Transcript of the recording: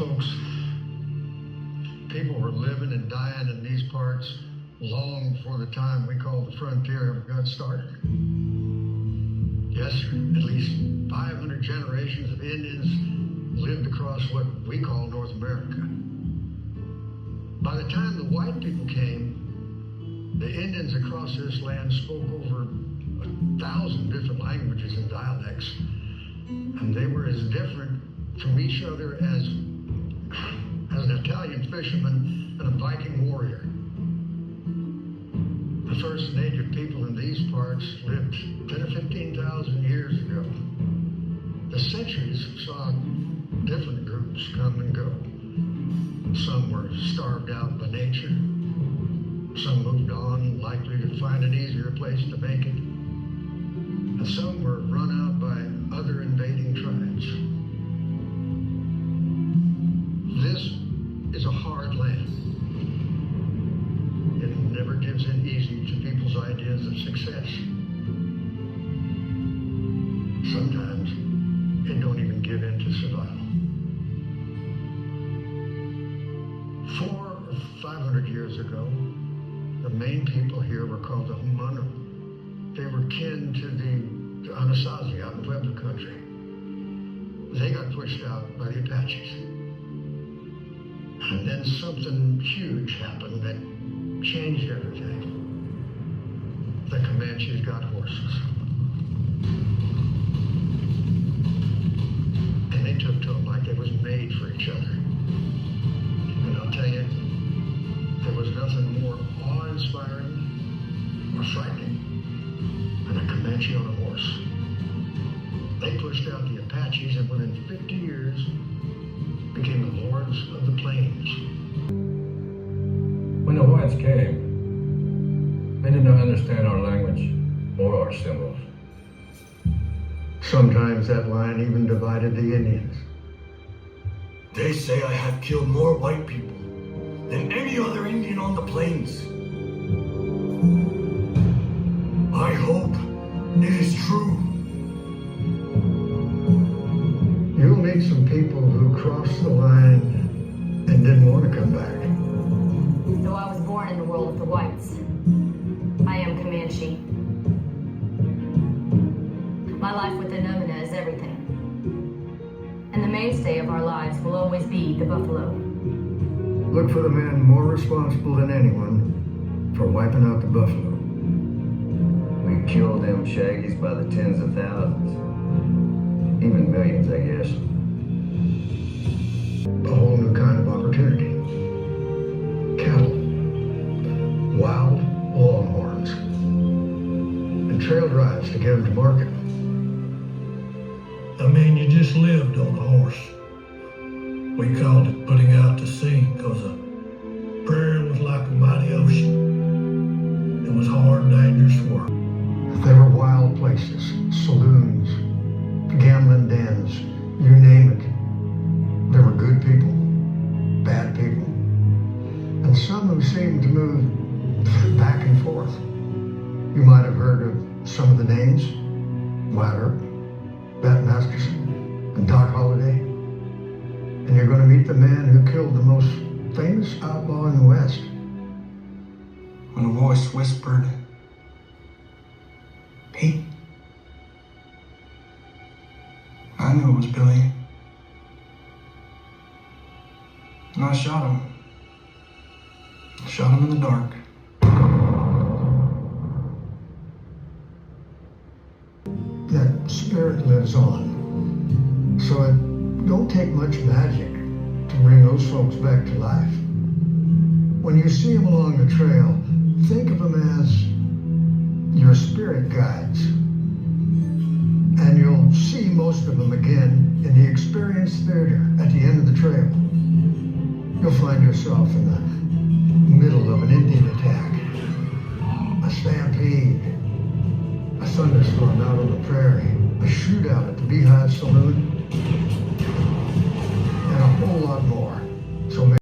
Folks, people were living and dying in these parts long before the time we call the frontier ever got started. Yes, sir, at least 500 generations of Indians lived across what we call North America. By the time the white people came, the Indians across this land spoke over 1,000 different languages and dialects, and they were as different from each other as an Italian fisherman and a Viking warrior. The first native people in these parts lived 10 or 15,000 years ago. The centuries saw different groups come and go. Some were starved out by nature. Some moved on, likely to find an easier place to make it. And some were run out by other invading tribes. This is a hard land. It never gives in easy to people's ideas of success. Sometimes it don't even give in to survival. 400 or 500 years ago, the main people here were called the Humano. They were kin to the Anasazi out in Pueblo country. They got pushed out by the Apaches. And then something huge happened that changed everything. The Comanches got horses. And they took to them like they was made for each other. And I'll tell you, there was nothing more awe-inspiring or frightening than a Comanche on a horse. They pushed out the Apaches and within 50 years became the lords of the plains. When the whites came, they did not understand our language or our symbols. Sometimes that line even divided the Indians. They say I have killed more white people than any other Indian on the plains. I hope it is true. You'll meet some people who crossed the line and didn't want to come back. Though I was born in the world of the whites, I am Comanche. My life with the Nomina is everything. And the mainstay of our lives will always be the buffalo. Look for the man more responsible than anyone for wiping out the buffalo. We killed them shaggies by the tens of thousands. Even millions, I guess. A whole new kind of opportunity. Cattle, wild longhorns, and trail drives to get them to market. I mean, you just lived on a horse. We called it putting out to sea because the prairie was like a mighty ocean. It was hard, dangerous work. There were wild places, saloons, gambling dens, you name it. There were good people, bad people, and some who seemed to move back and forth. You might have heard of some of the names: Wadder, Bat Masterson, and Doc Holliday. And you're going to meet the man who killed the most famous outlaw in the West. When a voice whispered, "Pete," I knew it was Billy. And I shot him. I shot him in the dark. That spirit lives on. So it don't take much magic to bring those folks back to life. When you see them along the trail, think of them as your spirit guides. And you'll see most of them again in the Experience Theater at the end of the trail. You'll find yourself in the middle of an Indian attack, a stampede, a thunderstorm out on the prairie, a shootout at the Beehive Saloon,